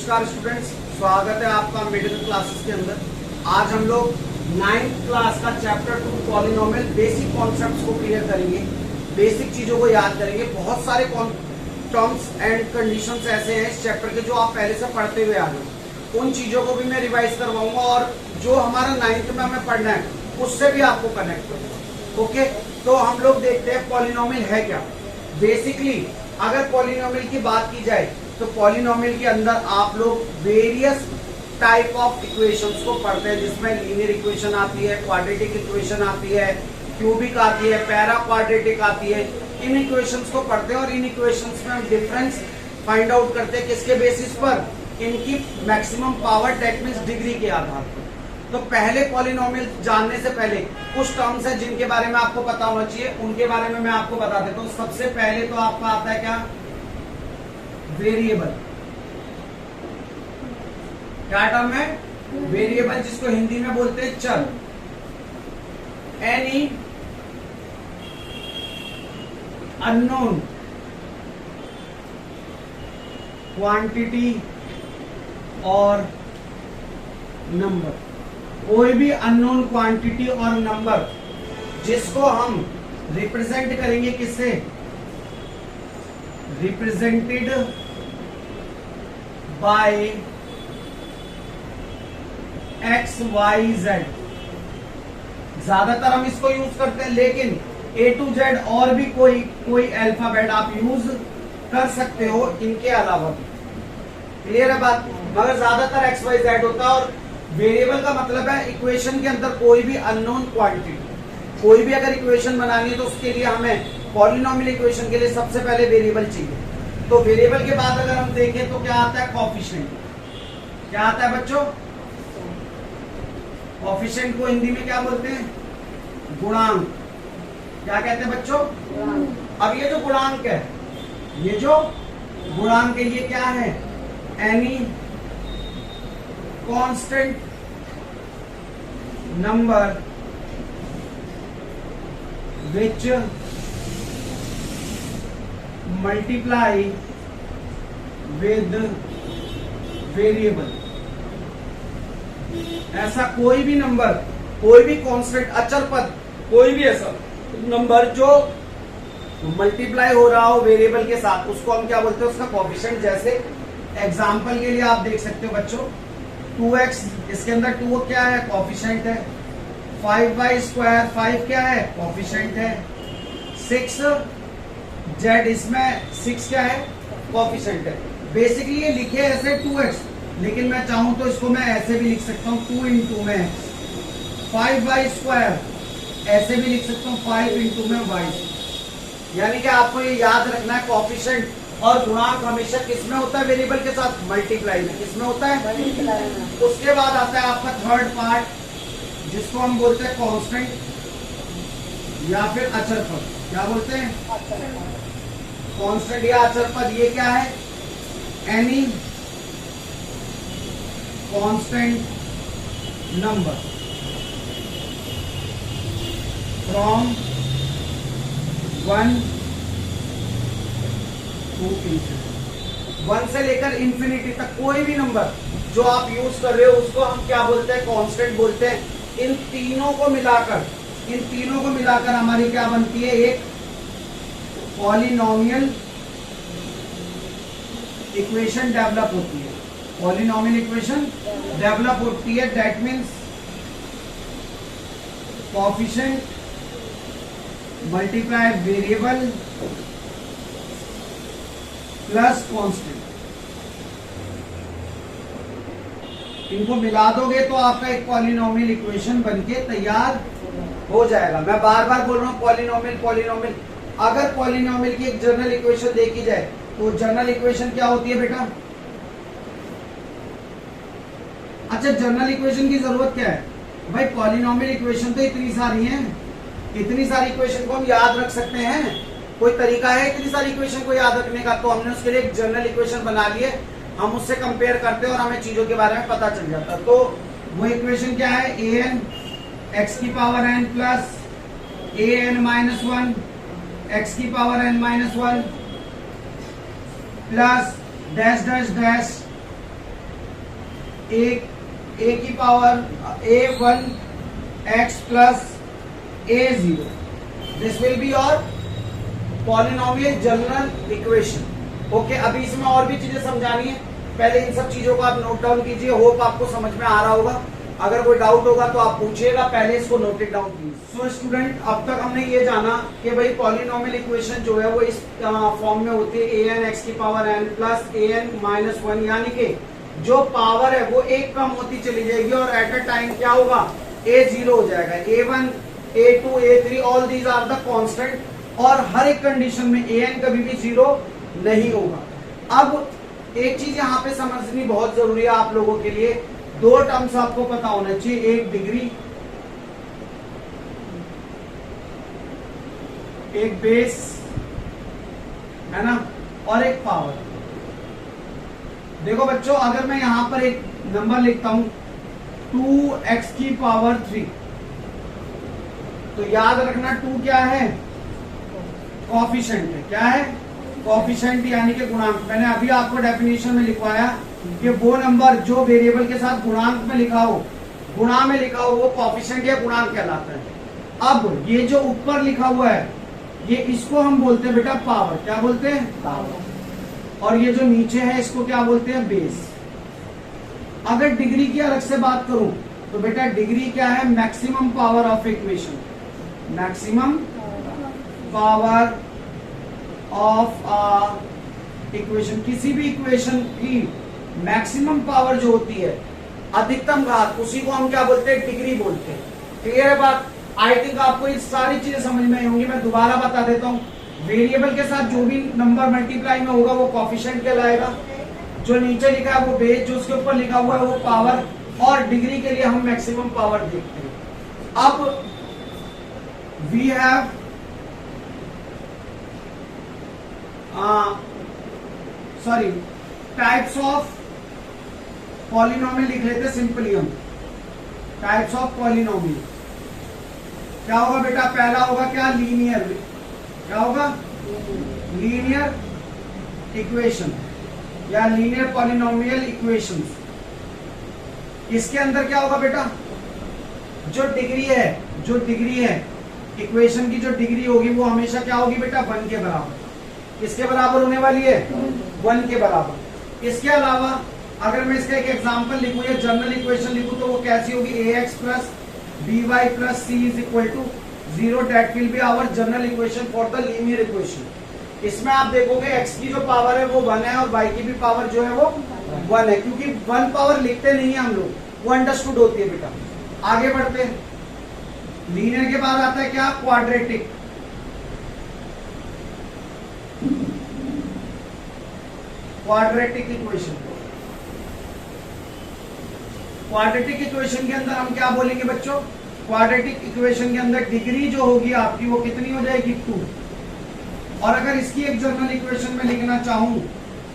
नमस्कार स्टूडेंट्स, स्वागत है आपका मिडिल क्लासेस के अंदर। आज हम लोग 9th क्लास का चैप्टर 2 पॉलिनोमियल बेसिक कॉन्सेप्ट्स को क्लियर करेंगे, बेसिक चीजों को याद करेंगे। बहुत सारे टर्म्स एंड कंडीशंस ऐसे हैं इस चैप्टर के जो आप पहले से पढ़ते हुए आ गए, उन चीजों को भी मैं रिवाइज करवाऊंगा और जो हमारा 9th में हमें पढ़ना है उससे भी आपको कनेक्ट करूंगा। ओके, तो हम लोग देखते हैं पॉलिनोमियल है क्या। बेसिकली अगर पॉलिनोमियल की बात की जाए तो पॉलिनोमियल के अंदर आप लोग वेरियस टाइप ऑफ इक्वेशंस को पढ़ते हैं, जिसमें लीनियर इक्वेशन आती है, क्वाड्रेटिक इक्वेशन आती है, क्यूबिक आती है, पैरा क्वाड्रेटिक आती है। इन इक्वेशंस को पढ़ते हैं और इन इक्वेशंस में हम डिफरेंस फाइंड आउट करते हैं किसके बेसिस पर, इनकी maximum power that means degree के आधार पर। तो पहले पॉलिनोमियल जानने से पहले कुछ टर्म्स हैं जिनके बारे में आपको पता होना चाहिए, उनके बारे में मैं आपको बता देता हूँ। सबसे पहले तो आपका आता है क्या, वेरिएबल। क्या टर्म है, वेरिएबल, जिसको हिंदी में बोलते हैं चर। एनी अननोन क्वांटिटी और नंबर, कोई भी अननोन क्वांटिटी और नंबर जिसको हम रिप्रेजेंट करेंगे किससे, represented by X Y Z. ज्यादातर हम इसको यूज करते हैं, लेकिन ए टू जेड और भी कोई अल्फाबेट आप यूज कर सकते हो इनके अलावा भी। क्लियर है बात, मगर ज्यादातर एक्स वाई जेड होता है। और वेरिएबल का मतलब है इक्वेशन के अंदर कोई भी अननोन क्वांटिटी। कोई भी अगर इक्वेशन बनानी है तो उसके लिए हमें पॉलिनोमियल इक्वेशन के लिए सबसे पहले वेरिएबल चाहिए। तो वेरिएबल के बाद अगर हम देखें तो क्या आता है, कोएफिशिएंट। क्या आता है बच्चों, कोएफिशिएंट को हिंदी में क्या बोलते हैं, गुणांक। क्या कहते हैं बच्चों, अब ये जो गुणांक है, ये जो गुणांक है ये क्या है, any constant number which multiply with variable। ऐसा कोई भी नंबर, कोई भी कांस्टेंट अचर पद, कोई भी ऐसा नंबर जो मल्टीप्लाई हो रहा हो वेरिएबल के साथ, उसको हम क्या बोलते हैं, उसका कोएफिशिएंट। जैसे एग्जांपल के लिए आप देख सकते हो बच्चों, 2x, इसके अंदर 2 क्या है, कोएफिशिएंट है। 5y स्क्वायर, 5 क्या है, कोएफिशिएंट है। 6z, इसमें 6 क्या है, कोएफिशिएंट है। बेसिकली ये लिखे ऐसे 2x, लेकिन मैं चाहूं तो इसको मैं ऐसे भी लिख सकता हूं 2 इंटू में 5y स्क्वायर, ऐसे भी लिख सकता हूं 5 इंटू में y। यानी कि आपको ये याद रखना है, कोएफिशिएंट और गुणांक हमेशा किसमें होता है, वेरिएबल के साथ, मल्टीप्लाई में। किसमें होता है, मल्टीप्लाई में। उसके बाद आता है आपका थर्ड पार्ट, जिसको हम बोलते हैं कांस्टेंट या फिर अचर पद। क्या बोलते हैं, कांस्टेंट या अचर पद। ये क्या है, any constant number from 1 to infinity। 1 से लेकर इंफिनिटी तक कोई भी नंबर जो आप यूज कर रहे हो उसको हम क्या बोलते हैं, कांस्टेंट बोलते हैं। इन तीनों को मिलाकर हमारी क्या बनती है, एक पॉलिनोमियल इक्वेशन डेवलप होती है। पॉलिनोमियल इक्वेशन डेवलप होती है, that means coefficient multiply variable plus constant. इनको मिला दोगे तो आपका एक पॉलिनोमियल इक्वेशन बनके तैयार हो जाएगा। मैं बार बार बोल रहा हूँ पॉलिनोमियल। अगर पॉलिनोमियल की एक जनरल इक्वेशन देखी जाए तो जनरल इक्वेशन क्या होती है बेटा, अच्छा जनरल इक्वेशन की जरूरत क्या है भाई, पॉलिनोमियल इक्वेशन तो इतनी सारी हैं, इतनी सारी इक्वेशन को हम याद रख सकते हैं। कोई तरीका है इतनी सारी इक्वेशन को याद रखने का, तो हमने उसके लिए एक जनरल इक्वेशन बना ली है। हम उससे कंपेयर करते हैं और हमें चीजों के बारे में पता चल जाता है। तो वो इक्वेशन क्या है, an x की power n plus an minus 1 x की power n minus 1 plus dash dash dash a की पावर a1 x प्लस a0, this will be your polynomial general equation. Okay, अभी इसमें और भी चीजें समझानी है, पहले इन सब चीजों को आप नोट डाउन कीजिए। होप आपको समझ में आ रहा होगा, अगर कोई डाउट होगा तो आप पूछिएगा, पहले इसको note it down please. So student, अब तक हमने ये जाना कि भाई पॉलिनोमियल इक्वेशन जो है वो इस फॉर्म में होती है an x की power n plus an minus 1, यानी कि जो पावर है वो एक कम होती चली जाएगी और एट अ टाइम क्या होगा, a0 हो जाएगा, a1 a2 a3 all these are the constant, और हर एक कंडीशन में an कभी भी 0 नहीं होगा। अब एक चीज यहाँ पे समझनी बहुत जरूरी है आप लोगों के लिए, दो टर्म्स आपको पता होना चाहिए, एक डिग्री, एक बेस है ना, और एक पावर। देखो बच्चों, अगर मैं यहां पर एक नंबर लिखता हूं 2x की पावर 3, तो याद रखना 2 क्या है, कोफिशिएंट है। क्या है, कोफिशिएंट यानी कि गुणांक। मैंने अभी आपको डेफिनेशन में लिखवाया कि वो नंबर जो वेरिएबल के साथ गुणांक में लिखा हो, गुणा में लिखा हो, वो कोफिशिएंट या गुणांक कहलाता है। अब ये जो ऊपर लिखा हुआ है, ये इसको हम बोलते हैं बेटा पावर। क्या बोलते हैं, पावर। और ये जो नीचे है इसको क्या बोलते हैं, बेस। अगर डिग्री की अलग से बात करूं तो बेटा डिग्री क्या है, maximum power of equation, maximum power of equation. किसी भी इक्वेशन की मैक्सिमम पावर जो होती है, अधिकतम घात, उसी को हम क्या बोलते हैं, डिग्री बोलते हैं। क्लियर है बात? आई थिंक आपको ये सारी चीजें समझ में आई होंगी। मैं दोबारा बता देता हूँ, वेरिएबल के साथ जो भी नंबर मल्टीप्लाई में होगा वो कोफिशिएंट कहलाएगा, जो नीचे लिखा है वो बेस, जो उसके ऊपर लिखा हुआ है वो पावर, और डिग्री के लिए हम मैक्सिमम पावर देखते हैं। अब we have sorry types of polynomial लिख लेते सिंपली हम। टाइप्स ऑफ पॉलिनोमियल क्या होगा बेटा, पहला होगा क्या, लीनियर। क्या होगा, लीनियर इक्वेशन या लीनियर पॉलिनोमियल इक्वेशंस। इसके अंदर क्या होगा बेटा, जो डिग्री है इक्वेशन की, जो डिग्री होगी वो हमेशा क्या होगी बेटा, 1 के बराबर। किसके बराबर होने वाली है, 1 के बराबर। इसके अलावा अगर मैं इसका एक एग्जांपल लिखूं या जनरल इक्वेशन लिखूं तो वो कैसी होगी, ax plus by plus c is equal to 0, that will be our general equation for the linear equation. इसमें आप देखोगे x की जो पावर है वो 1 है और y की भी पावर जो है वो 1 है, क्योंकि 1 पावर लिखते नहीं है हम लोग, वो अंडरस्टूड होती है बेटा। आगे बढ़ते हैं, लीनियर के बाद आता है क्या, quadratic. Quadratic equation, quadratic equation के अंदर हम क्या बोलेंगे बच्चों, क्वाड्रेटिक इक्वेशन के अंदर डिग्री जो होगी आपकी वो कितनी हो जाएगी, 2। और अगर इसकी एक जनरल इक्वेशन में लिखना चाहूं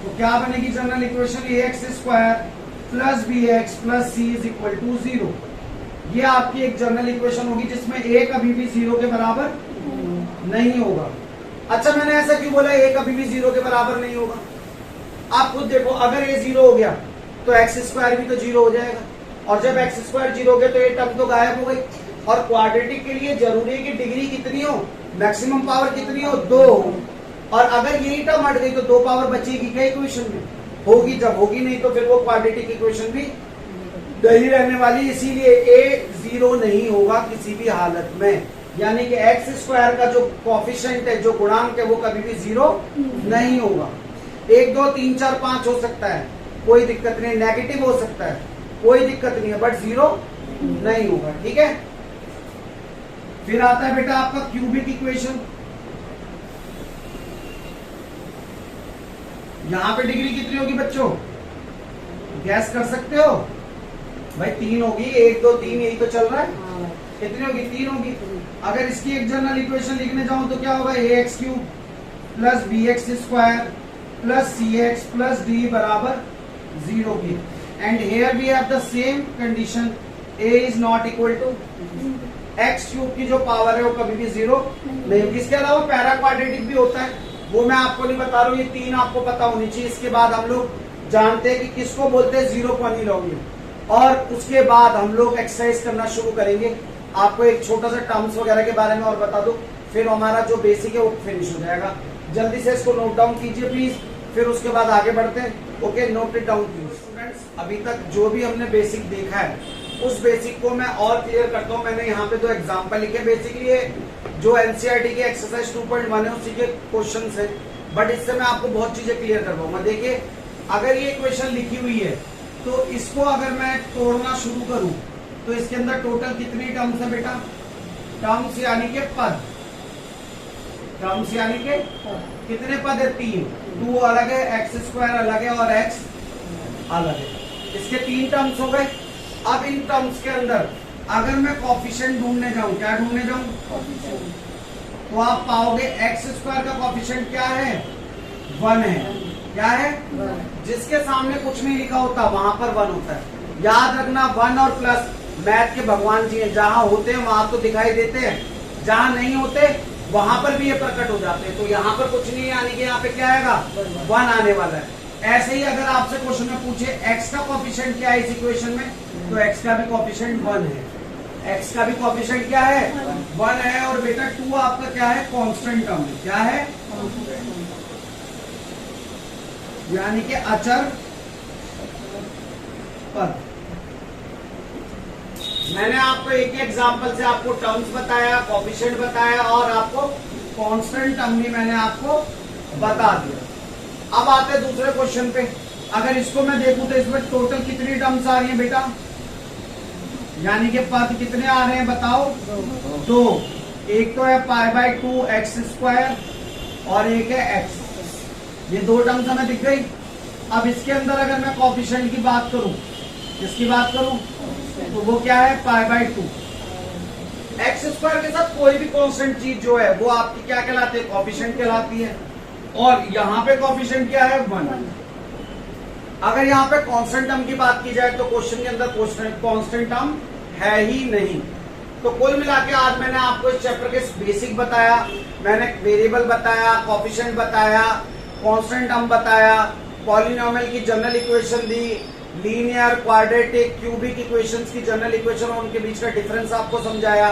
तो क्या बनेगी general equation, ax square plus bx plus c is equal to 0। ये आपकी एक जनरल इक्वेशन होगी जिसमें a कभी भी 0 के बराबर नहीं होगा। अच्छा, मैंने ऐसा क्यों बोला a कभी भी 0 के बराबर नहीं होगा? आप खुद देखो, अगर a 0 हो गया तो x स्क्वायर भी तो 0 हो जाएगा, और जब x स्क्वायर 0 हो गया तो ये टर्म तो गायब हो गई। और क्वाड्रेटिक के लिए जरूरी है कि डिग्री कितनी हो, मैक्सिमम पावर कितनी हो, 2 हो। और अगर यही टर्म हट गई तो 2 पावर बचेगी क्या इक्वेशन में, होगी। जब होगी नहीं तो फिर वो क्वाड्रेटिक इक्वेशन भी नहीं रहने वाली। इसीलिए a 0 नहीं होगा किसी भी हालत में, यानी कि x स्क्वायर का जो कोफिशिएंट है, जो गुणांक है, वो कभी भी 0 नहीं होगा। 1 2 3 4 5 हो सकता है, कोई दिक्कत नहीं, नेगेटिव हो सकता है, कोई दिक्कत नहीं है, बट 0 नहीं होगा। ठीक है, फिर आता है बेटा आपका क्यूबिक इक्वेशन। यहां पे डिग्री कितनी होगी बच्चों, गैस कर सकते हो भाई? 3 होगी, 1 2 3 यही तो चल रहा है। कितनी होगी, 3 होगी। अगर इसकी एक जनरल इक्वेशन लिखने जाऊं तो क्या होगा, ax cube plus bx square plus cx plus d बराबर 0 की। And here we have the same condition, a is not equal to x cube की जो पावर है वो कभी भी 0 नहीं होगी। इसके अलावा पैरा क्वाड्रेटिक भी होता है, वो मैं आपको नहीं बता रहा हूँ, ये 3 आपको पता होनी चाहिए। इसके बाद हम लोग जानते हैं कि किसको बोलते हैं जीरो पॉलीनोमियल। और उसके बाद हम लोग एक्सरसाइज करना शुरू करेंगे। आपको एक छोटा सा टर्म्स वगैरह के बारे में और बता दो, फिर हमारा जो बेसिक है वो फिनिश हो जाएगा। जल्दी से इसको नोट डाउन कीजिए प्लीज, फिर उसके बाद आगे बढ़ते हैं। Okay, note it down please. Students, अभी तक जो भी हमने बेसिक देखा है उस बेसिक को मैं और क्लियर करता हूँ। मैंने यहाँ पे 2 एग्जाम्पल लिखे। बेसिकली जो एनसीईआरटी के एक्सरसाइज 2.1 है उसी के क्वेश्चन है, बट इससे मैं आपको बहुत चीजें क्लियर कर पाऊंगा। देखिए, अगर ये क्वेश्चन लिखी हुई है तो इसको अगर मैं तोड़ना शुरू करूं तो इसके अंदर टोटल कितनी टर्म्स है बेटा? टर्म्स यानी के पद। टर्म्स यानी के कितने पद है? 3। 2 अलग है, x² अलग है और x अलग है। इसके 3 टर्म्स हो गए। अब इन टर्म्स के अंदर अगर मैं कॉफिशिएंट ढूंढने जाऊं, क्या ढूंढने जाऊं? तो आप पाओगे x² का कॉफिशिएंट क्या है? 1 है। क्या है? जिसके सामने कुछ नहीं लिखा होता वहां पर 1 होता है। याद रखना, 1 और प्लस मैथ के भगवान जी हैं। जहां होते हैं वहां तो दिखाई देते हैं, जहां नहीं होते वहां पर भी ये प्रकट हो जाते हैं। तो यहाँ पर कुछ नहीं है, यानी कि यहाँ पे क्या आएगा? 1 आने वाला है। ऐसे ही अगर आपसे क्वेश्चन में पूछे x का कॉफिशिएंट क्या है इस इक्वेशन में, तो x का भी कॉफिशिएंट 1 है। x का भी कॉफिशिएंट क्या है? 1 है। और बेटा 2 आपका क्या है? कांस्टेंट टर्म है। क्या है? यानी कि अचर पद। मैंने आपको एक ही एग्जांपल से आपको टर्म्स बताया, कॉफिशिएंट बताया और आपको कांस्टेंट टर्म भी मैंने आपको बता दिया। अब आते हैं दूसरे क्वेश्चन पे। अगर इसको मैं देखूं तो इसमें टोटल कितनी टर्म्स आ रही हैं बेटा? यानी कि पद कितने आ रहे हैं बताओ? 2। एक तो है π/2 x² और एक है x। ये 2 टर्म्स हमें दिख गई। अब इसके अंदर अगर मैं कॉफिशिएंट की बात करूं, किसकी बात करूं, तो वो क्या है? π/2। x² के साथ कोई भी कांस्टेंट चीज जो है वो आपकी क्या कहलाती है? कॉफिशिएंट कहलाती है। और यहाँ पे कॉफिशिएंट क्या है? 1। अगर यहाँ पे कांस्टेंट टर्म की बात की जाए तो क्वेश्चन के अंदर कांस्टेंट टर्म है ही नहीं। तो कुल मिला के आज मैंने आपको इस चैप्टर के बेसिक बताया, मैंने वेरिएबल बताया, कॉफिशिएंट बताया, कांस्टेंट टर्म बताया, पॉलिनोमियल की जनरल इक्वेशन दी, लीनियर, क्वाड्रेटिक, क्यूबिक इक्वेशंस की जनरल इक्वेशन और उनके बीच का डिफरेंस आपको समझाया।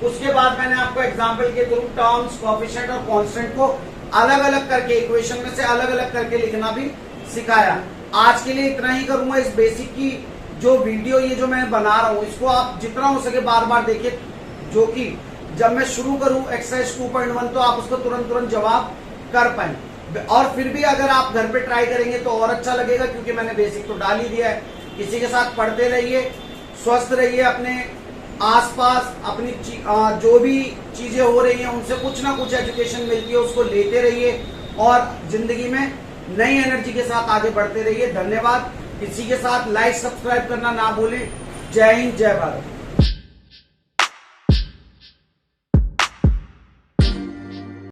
उसके बाद मैंने आपको एग्जांपल के थ्रू टर्म्स, कॉफिशिएंट और कांस्टेंट को अलग अलग करके इक्वेशन में से अलग अलग करके लिखना भी सिखाया। आज के लिए इतना ही करूंगा। इस बेसिक की जो वीडियो ये जो मैं बना रहा हूँ इसको आप जितना हो सके बार बार देखिए, जो कि जब मैं शुरू करूं एक्सरसाइज 2.1 तो आप उसको तुरंत जवाब कर पाए। और फिर भी अगर आप घर पे ट्राई करेंगे तो और अच्छा लगेगा, क्योंकि मैंने बेसिक तो डाल ही दिया है। इसी के साथ पढ़ते रहिए, स्वस्थ रहिए, अपने आसपास अपनी जो भी चीजें हो रही हैं उनसे कुछ ना कुछ एजुकेशन मिलती है उसको लेते रहिए और जिंदगी में नई एनर्जी के साथ आगे बढ़ते रहिए। धन्यवाद। इसी के साथ लाइक सब्सक्राइब करना ना भूलें। जय हिंद, जय भारत।